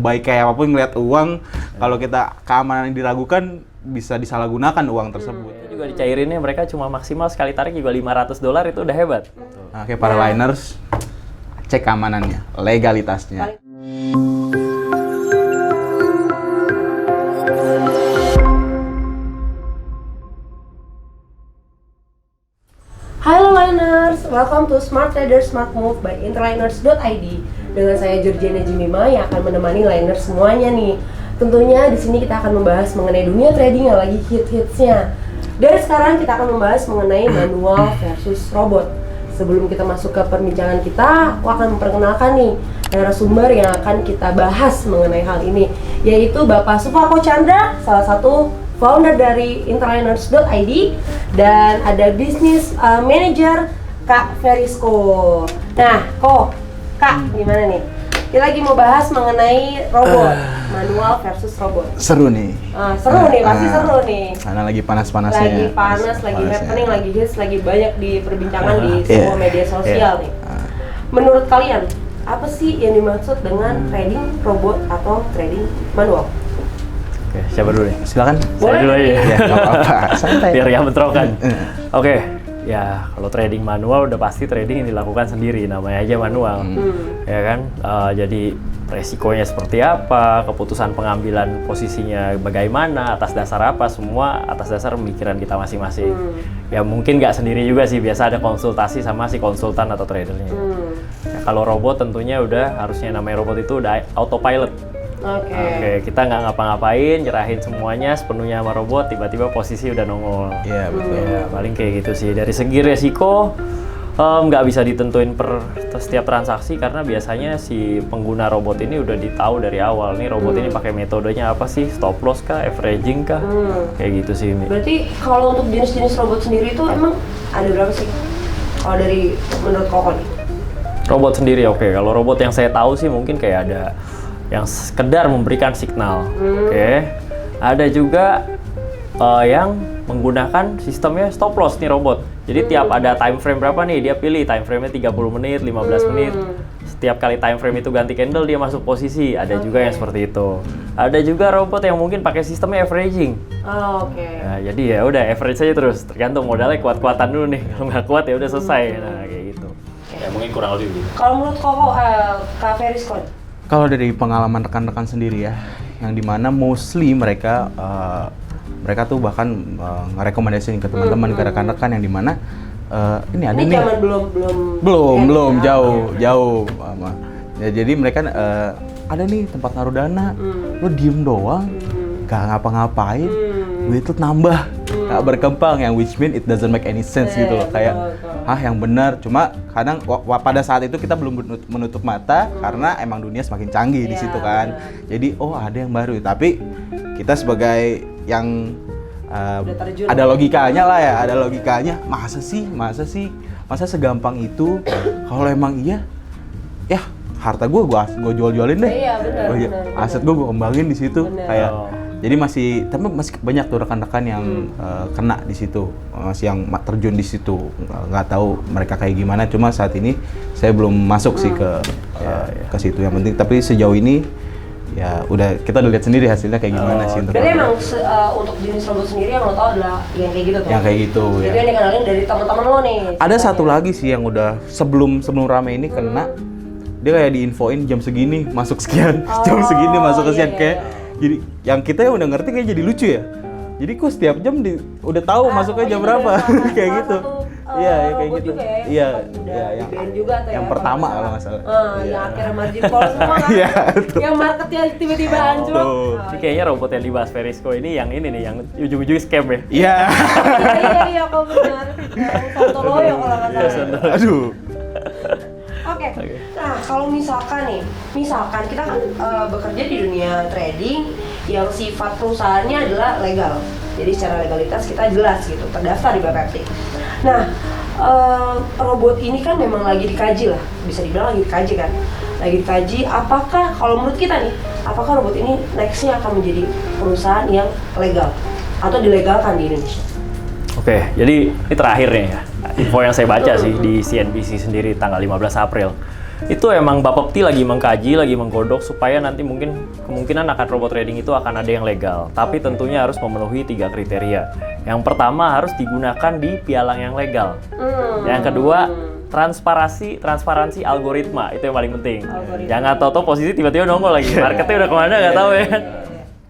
sebaik kayak apapun ngeliat uang, kalau kita keamanan yang diragukan bisa disalahgunakan uang tersebut. Itu juga dicairinnya mereka cuma maksimal sekali tarik juga $500 itu udah hebat. Nah, kayak para liners, cek keamanannya, legalitasnya. Halo Liners, welcome to Smart Trader Smart Move by Interliners.id. Dengan saya Georgiana Jimima yang akan menemani liners semuanya nih. Tentunya di sini kita akan membahas mengenai dunia trading yang lagi hits-hitsnya. Dari sekarang kita akan membahas mengenai manual versus robot. Sebelum kita masuk ke perbincangan kita, aku akan memperkenalkan nih narasumber yang akan kita bahas mengenai hal ini, yaitu Bapak Supako Chandra, salah satu founder dari Interliners.id, dan ada business manager Kak Verisko. Nah, Kak, gimana nih? Kita lagi mau bahas mengenai robot, manual versus robot. Seru nih. Seru nih, pasti seru nih. Karena lagi panas-panasnya. Lagi panas, lagi happening, lagi hits, lagi banyak diperbincangkan di semua media sosial nih. Menurut kalian, apa sih yang dimaksud dengan trading robot atau trading manual? Oke, siapa dulu nih? Silakan. Saya dulu aja. Ya, nggak apa-apa. Santai. Biar gak bentrokan. Oke, ya kalau trading manual udah pasti trading yang dilakukan sendiri, namanya aja manual. Ya kan? Jadi resikonya seperti apa, keputusan pengambilan posisinya bagaimana, atas dasar apa, semua atas dasar pemikiran kita masing-masing. Ya mungkin nggak sendiri juga sih, biasa ada konsultasi sama si konsultan atau tradernya. Ya, kalau robot tentunya udah harusnya namanya robot itu udah autopilot. Oke, kita nggak ngapa-ngapain, nyerahin semuanya sepenuhnya sama robot, tiba-tiba posisi udah nongol. Iya, betul. Ya, paling kayak gitu sih. Dari segi resiko, nggak bisa ditentuin per setiap transaksi karena biasanya si pengguna robot ini udah ditahu dari awal. Nih robot ini pakai metodenya apa sih? Stop loss kah? Averaging kah? Kayak gitu sih, Mi. Berarti kalau untuk jenis-jenis robot sendiri itu emang ada berapa sih? Kalau dari menurut Koko nih? Robot sendiri, oke. Kalau robot yang saya tahu sih mungkin kayak ada yang sekedar memberikan signal, oke. Ada juga yang menggunakan sistemnya stop loss nih robot. Jadi tiap ada time frame berapa nih, dia pilih time frame-nya 30 menit, 15 menit. Setiap kali time frame itu ganti candle, dia masuk posisi. Ada juga yang seperti itu. Ada juga robot yang mungkin pakai sistemnya averaging. Nah, jadi ya udah average saja terus. Tergantung modalnya kuat-kuatan dulu nih. Kalau nggak kuat ya udah selesai. Nah, kayak gitu. Ya mungkin kurang lebih gitu. Kalau menurut Koko, Kak Verisko? Kalau dari pengalaman rekan-rekan sendiri ya, yang dimana mostly mereka tuh bahkan ngerekomendasiin ke teman-teman, ke rekan-rekan yang dimana ini ada nih. Ini zaman belum jauh. Ya, jadi mereka ada nih tempat naruh dana, lo diem doang, gak ngapa-ngapain, duit tuh nambah, gak berkembang, yang which mean it doesn't make any sense gitu loh, kayak yang benar. Cuma kadang pada saat itu kita belum menutup mata karena emang dunia semakin canggih di situ kan. Jadi ada yang baru, tapi kita sebagai yang ada logikanya lah ya, ada logikanya. Masa segampang itu? Kalau emang iya, ya harta gue jual-jualin deh. Iya, benar. Aset gue kembangin di situ. Kayak jadi masih banyak tuh rekan-rekan yang kena di situ, masih yang terjun di situ. Nggak tahu mereka kayak gimana. Cuma saat ini saya belum masuk sih ke situ. Yang penting, tapi sejauh ini ya kita udah lihat sendiri hasilnya kayak gimana sih. Jadi emang untuk jenis robot sendiri yang lo tau adalah yang kayak gitu tuh? Yang kayak gitu, ya. Jadi yang dikenalin dari teman-teman lo nih? Ada satu lagi sih yang udah sebelum rame ini kena. Dia kayak diinfoin jam segini masuk sekian, jam segini masuk sekian. Kayak jadi yang kita udah ngerti kayak jadi lucu ya. Jadi kok setiap jam udah tahu masuknya jam berapa. Kayak gitu. Iya, kayak gitu. Iya, yang pertama kalau nggak salah. Yang akhirnya margin call semua kan. Yang marketnya tiba-tiba anjlok. Ini kayaknya robot yang dibahas Verisko ini yang ujung-ujungnya scam ya. Iya. Iya, kalau benar. Sontoloyo kalau nggak salah. Aduh. Oke. Nah, kalau misalkan kita kan bekerja di dunia trading yang sifat perusahaannya adalah legal. Jadi secara legalitas kita jelas gitu, terdaftar di BPPT. Nah, robot ini kan memang lagi dikaji lah, bisa dibilang lagi dikaji kan. Lagi dikaji, apakah kalau menurut kita nih, apakah robot ini nextnya akan menjadi perusahaan yang legal atau dilegalkan di Indonesia? Oke, jadi ini terakhir nih ya, info yang saya baca sih di CNBC sendiri tanggal 15 April. itu emang Bapepti lagi mengkaji, lagi menggodok supaya nanti kemungkinan akan robot trading itu akan ada yang legal. Tapi tentunya harus memenuhi 3 kriteria. Yang pertama harus digunakan di pialang yang legal. Yang kedua transparansi algoritma, itu yang paling penting. Jangan tahu-tahu posisi tiba-tiba nongol lagi, marketnya udah kemana nggak tahu ya.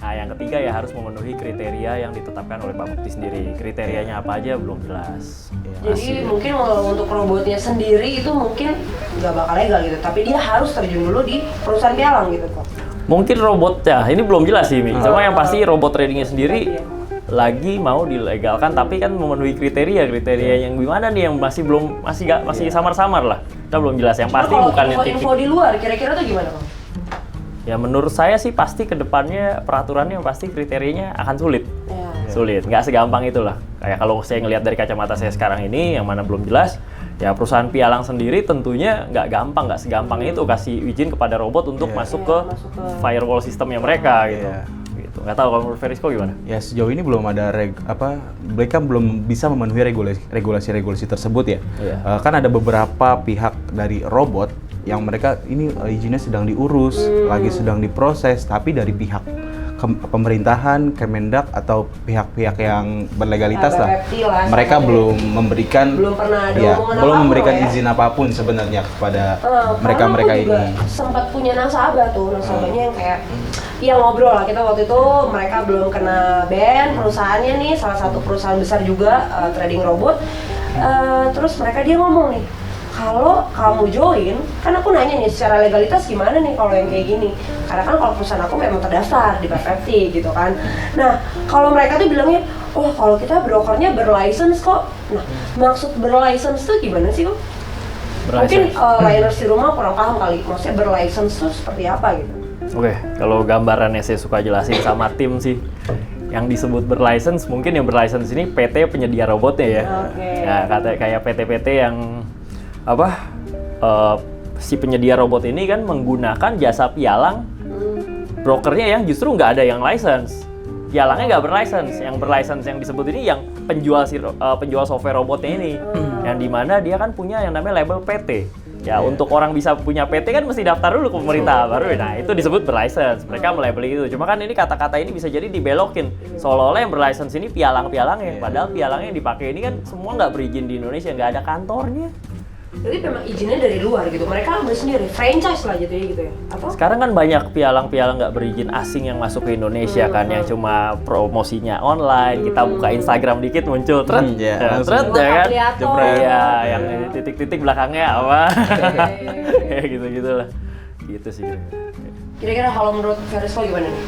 Nah, yang ketiga ya harus memenuhi kriteria yang ditetapkan oleh Bapepti sendiri. Kriterianya apa aja belum jelas. Jadi mungkin kalau untuk robotnya sendiri itu mungkin nggak bakal legal gitu, tapi dia harus terjun dulu di perusahaan pialang gitu kok. Mungkin robotnya, ini belum jelas sih Mi. Cuma yang pasti robot tradingnya sendiri lagi mau dilegalkan, tapi kan memenuhi kriteria yang gimana nih yang masih samar-samar lah. Kita belum jelas. Yang pasti bukan info di luar kira-kira tuh gimana Bang? Ya menurut saya sih pasti kedepannya peraturannya pasti kriterianya akan sulit. Sulit, nggak segampang itulah. Kayak kalau saya ngelihat dari kacamata saya sekarang ini yang mana belum jelas, ya perusahaan pialang sendiri tentunya nggak segampang itu kasih izin kepada robot untuk masuk ke firewall sistemnya mereka gitu. Gitu. Nggak tahu kalau menurut Ferisco gimana? Ya sejauh ini belum ada mereka belum bisa memenuhi regulasi tersebut ya. Kan ada beberapa pihak dari robot yang mereka ini izinnya sedang diurus, lagi sedang diproses, tapi dari pihak pemerintahan, Kemendak atau pihak-pihak yang berlegalitas lah, mereka belum memberikan, belum memberikan izin apapun sebenarnya kepada mereka ini. Sempat punya nasabahnya yang kayak ngobrol lah kita waktu itu, mereka belum kena ban perusahaannya nih, salah satu perusahaan besar juga trading robot. Terus dia ngomong nih, kalau kamu join, kan aku nanya nih secara legalitas gimana nih kalau yang kayak gini, karena kan kalau perusahaan aku memang terdaftar di Bapepti gitu kan. Nah kalau mereka tuh bilangnya, oh kalau kita brokernya berlicense kok. Nah maksud berlicense tuh gimana sih kok? Mungkin liners di rumah kurang paham kali, maksudnya berlicense tuh seperti apa gitu. Oke, kalau gambarannya saya suka jelasin sama tim sih. Yang disebut berlicense, mungkin yang berlicense ini PT penyedia robotnya ya. Ya kayak PT-PT yang si penyedia robot ini kan menggunakan jasa pialang brokernya yang justru nggak ada yang license. Pialangnya nggak berlicense. Yang berlicense yang disebut ini yang penjual software robotnya ini. Yang dimana dia kan punya yang namanya label PT. Ya untuk orang bisa punya PT kan mesti daftar dulu ke pemerintah baru. Nah itu disebut berlicense. Mereka melabeli itu. Cuma kan ini kata-kata ini bisa jadi dibelokin. Seolah-olah yang berlicense ini pialang-pialangnya. Padahal pialangnya yang dipakai ini kan semua nggak berizin di Indonesia, nggak ada kantornya. Jadi memang izinnya dari luar gitu, mereka ambil sendiri, franchise lah jadinya gitu ya? Atau? Sekarang kan banyak pialang-pialang nggak berizin asing yang masuk ke Indonesia kan, yang cuma promosinya online, kita buka Instagram dikit muncul, thread ya kan? Ya, yang titik-titik belakangnya apa? Kayak gitu-gitu lah, gitu sih. Kira-kira kalau menurut Ferisco gimana nih?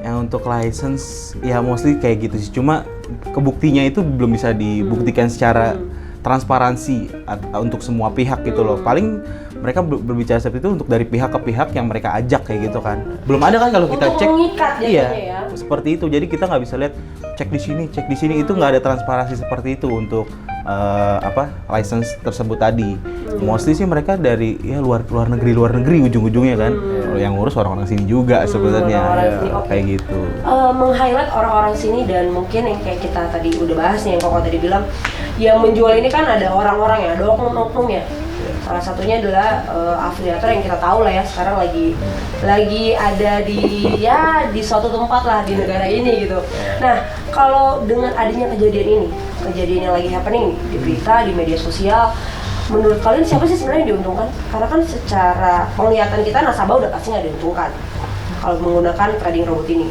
Yang untuk license, ya mostly kayak gitu sih, cuma kebuktinya itu belum bisa dibuktikan secara transparansi untuk semua pihak gitu loh. Paling mereka berbicara seperti itu untuk dari pihak ke pihak yang mereka ajak kayak gitu kan. Belum ada kan kalau kita untuk cek. Mengikat iya, ya. Seperti itu. Jadi kita nggak bisa lihat cek di sini itu nggak ada transparansi seperti itu untuk license tersebut tadi. Mostly sih mereka dari luar negeri ujung-ujungnya kan. Kalau yang ngurus orang-orang sini juga sebenarnya. Kayak gitu. Meng-highlight orang-orang sini dan mungkin yang kayak kita tadi udah bahas nih, yang Koko tadi bilang, yang menjual ini kan ada orang-orang ya, ada oknum-oknum ya. Salah satunya adalah afiliator yang kita tahu lah ya, sekarang lagi ada di suatu tempat lah di negara ini gitu. Nah, kalau dengan adanya kejadian yang lagi happening di berita, di media sosial, menurut kalian siapa sih sebenarnya yang diuntungkan? Karena kan secara penglihatan kita nasabah udah pasti nggak diuntungkan kalau menggunakan trading robot ini.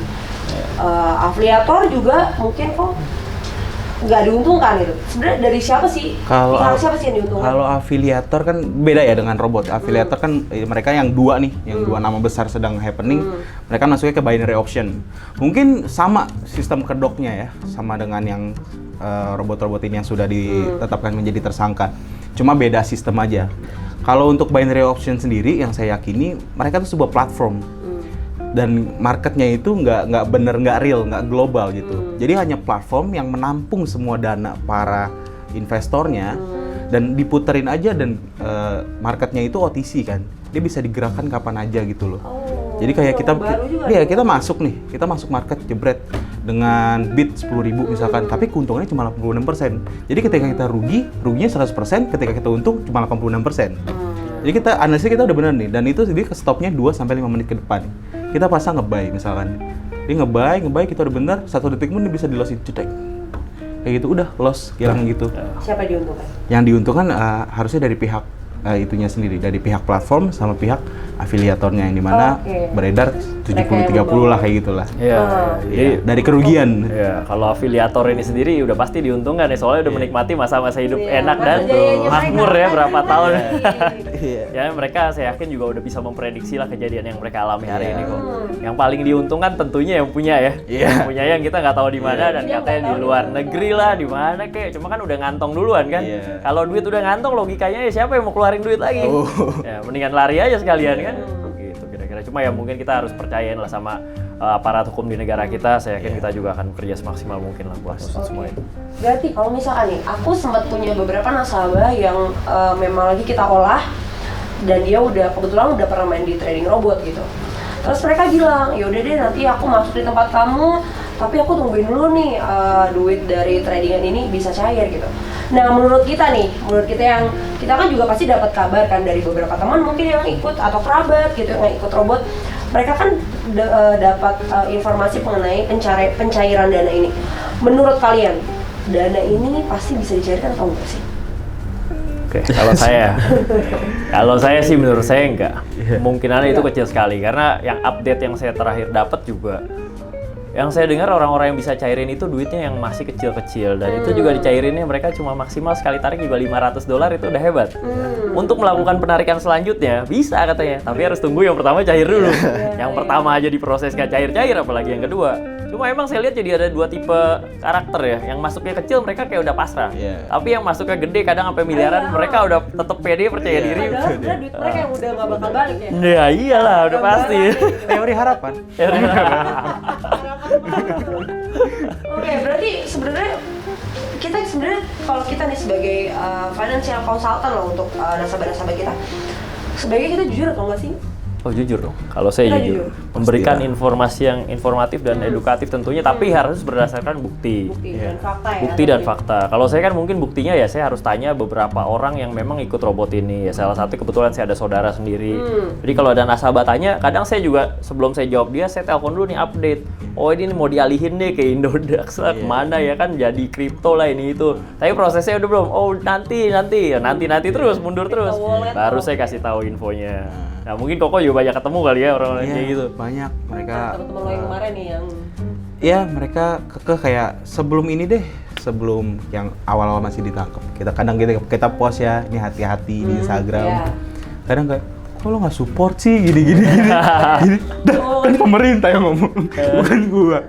Afiliator juga mungkin kok nggak diuntungkan gitu. Sebenarnya dari siapa sih? Siapa sih yang diuntungkan? Kalau afiliator kan beda ya dengan robot. Afiliator kan mereka yang dua nama besar sedang happening, mereka masuknya ke binary option. Mungkin sama sistem kedoknya ya, sama dengan yang robot-robot ini yang sudah ditetapkan menjadi tersangka. Cuma beda sistem aja. Kalau untuk binary option sendiri, yang saya yakini mereka itu sebuah platform. Dan marketnya itu nggak real, nggak global gitu. Jadi hanya platform yang menampung semua dana para investornya dan diputerin aja, dan marketnya itu OTC kan. Dia bisa digerakkan kapan aja gitu loh. Jadi kayak kita masuk market jebret dengan bid 10.000 misalkan, tapi keuntungannya cuma 86%. Jadi ketika kita ruginya 100%, ketika kita untung cuma 86%. Jadi kita analisis kita udah bener nih, dan itu jadi stopnya 2-5 menit ke depan. Kita pasang nge-buy misalkan. Dia nge-buy, kita udah bener, 1 detik pun dia bisa di loss cetek. Kayak gitu udah loss, hilang gitu. Siapa diuntungkan? Yang diuntungkan harusnya dari pihak itunya sendiri, dari pihak platform sama pihak afiliatornya yang dimana beredar 70-30 lah kayak gitulah. Iya. Jadi dari kerugian. Ya, kalau afiliator ini sendiri udah pasti diuntungkan ya, soalnya udah menikmati masa-masa hidup enak masa dan jayanya makmur mereka. ya berapa tahun. Iya. Ya mereka saya yakin juga udah bisa memprediksi lah kejadian yang mereka alami hari ini kok. Yang paling diuntungkan tentunya yang punya ya. Yang punya yang kita nggak tahu di mana dan katanya di luar negeri lah, di mana kek. Cuma kan udah ngantong duluan kan. Kalau duit udah ngantong logikanya ya siapa yang mau keluarin duit lagi? Ya mendingan lari aja sekalian kan. Gitu kira-kira. Cuma ya mungkin kita harus percayain lah sama aparat hukum di negara kita. Saya yakin kita juga akan bekerja semaksimal mungkin lah buat ngusut semua itu. Berarti kalau misalkan nih, aku sempat punya beberapa nasabah yang memang lagi kita olah dan dia kebetulan udah pernah main di trading robot gitu. Terus mereka bilang, yaudah deh nanti aku masuk di tempat kamu, tapi aku tungguin dulu nih duit dari tradingan ini bisa cair gitu. Nah menurut kita yang kita kan juga pasti dapat kabar kan dari beberapa teman mungkin yang ikut atau kerabat gitu yang ikut robot, mereka kan dapat informasi mengenai pencairan dana ini. Menurut kalian dana ini pasti bisa dicairkan atau enggak sih? Oke, kalau saya sih menurut saya enggak. Kemungkinannya itu kecil sekali karena yang update yang saya terakhir dapat juga yang saya dengar orang-orang yang bisa cairin itu duitnya yang masih kecil-kecil dan itu juga dicairinnya mereka cuma maksimal sekali tarik juga $500 itu udah hebat. Untuk melakukan penarikan selanjutnya bisa katanya, tapi harus tunggu yang pertama cair dulu. Yang pertama aja diproses gak cair-cair apalagi yang kedua. Cuma emang saya lihat jadi ada 2 tipe karakter ya. Yang masuknya kecil mereka kayak udah pasrah. Tapi yang masuknya gede kadang sampai miliaran mereka udah tetap pede percaya diri. Padahal sebenarnya duit mereka yang udah nggak bakal balik ya. Ya iyalah udah pasti. Teori harapan. Oke, berarti sebenarnya kalau kita nih sebagai financial consultant loh untuk nasabah-nasabah kita, sebaiknya kita jujur atau enggak sih? Oh jujur dong, kalau saya Kita jujur. Memberikan informasi yang informatif dan edukatif tentunya, tapi harus berdasarkan bukti. Dan fakta ya. Bukti dan fakta. Kalau saya kan mungkin buktinya ya saya harus tanya beberapa orang yang memang ikut robot ini. Ya salah satu kebetulan saya ada saudara sendiri. Jadi kalau ada nasabah tanya, kadang saya juga sebelum saya jawab dia, saya telepon dulu nih update. Oh ini mau dialihin deh ke Indodax lah, kemana ya kan jadi kripto lah ini itu. Tapi prosesnya udah belum. Oh nanti terus mundur terus. Baru saya kasih tahu infonya. Nah mungkin Koko juga banyak ketemu kali ya orang-orang kayak gitu. Banyak mereka. Teman-teman lo yang kemarin nih yang Iya, mereka kayak sebelum ini deh, sebelum yang awal-awal masih ditangkap. Kita post ya, ini hati-hati di Instagram. Kadang kayak, kok lo nggak support sih gini. Kan pemerintah yang ngomong, bukan gua.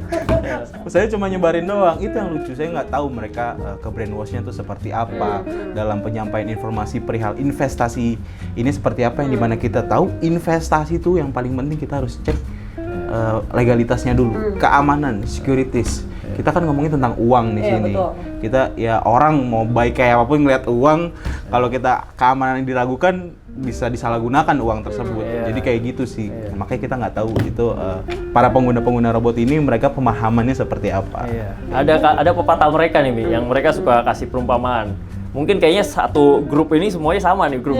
Saya cuma nyebarin doang. Itu yang lucu. Saya nggak tahu mereka ke brainwash-nya tuh seperti apa dalam penyampaian informasi perihal investasi ini seperti apa yang dimana kita tahu investasi tuh yang paling penting kita harus cek legalitasnya dulu, keamanan, securities. Kita kan ngomongin tentang uang di sini. Betul. Kita ya orang mau baik kayak apapun ngeliat uang, kalau kita keamanan yang diragukan bisa disalahgunakan uang tersebut. Jadi kayak gitu sih. Makanya kita nggak tahu itu para pengguna robot ini mereka pemahamannya seperti apa. Ada pepatah mereka nih, Mi, yang mereka suka kasih perumpamaan. Mungkin kayaknya satu grup ini semuanya sama nih grup.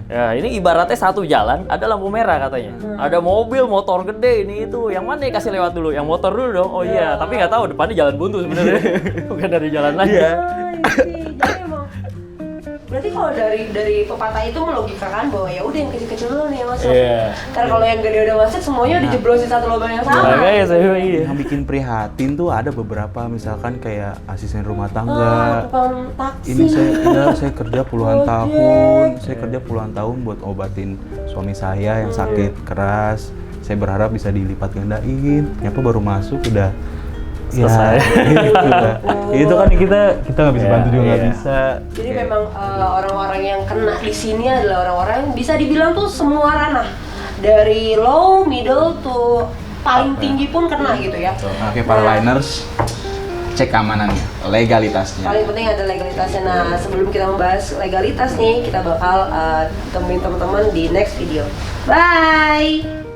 Ya, ini ibaratnya satu jalan, ada lampu merah katanya. Ada mobil, motor gede ini itu. Yang mana yang kasih lewat dulu? Yang motor dulu dong. Oh iya, tapi nggak tahu depannya jalan buntu sebenarnya. Bukan dari jalan lain. jadi emang berarti kalau dari pepatah itu melogikakan bahwa ya udah yang kecil-kecil dulu nih yang masuk. Karena kalau yang gede udah masuk semuanya dijeblosin satu lubang yang sama. Yang bikin prihatin tuh ada beberapa, misalkan kayak asisten rumah tangga. Tukang taksi. Ini saya kerja puluhan tahun. Saya kerja puluhan tahun buat obatin suami saya yang sakit keras. Saya berharap bisa dilipat gandain. Ternyata baru masuk udah selesai. Itu kan kita nggak bisa bantu juga nggak bisa. Jadi memang orang-orang yang kena di sini adalah orang-orang yang bisa dibilang tuh semua ranah, dari low, middle to paling tinggi pun kena gitu ya. Oke, para liners, cek keamanannya, legalitasnya. Paling penting ada legalitasnya. Nah, sebelum kita membahas legalitas nih, kita bakal temuin teman-teman di next video. Bye.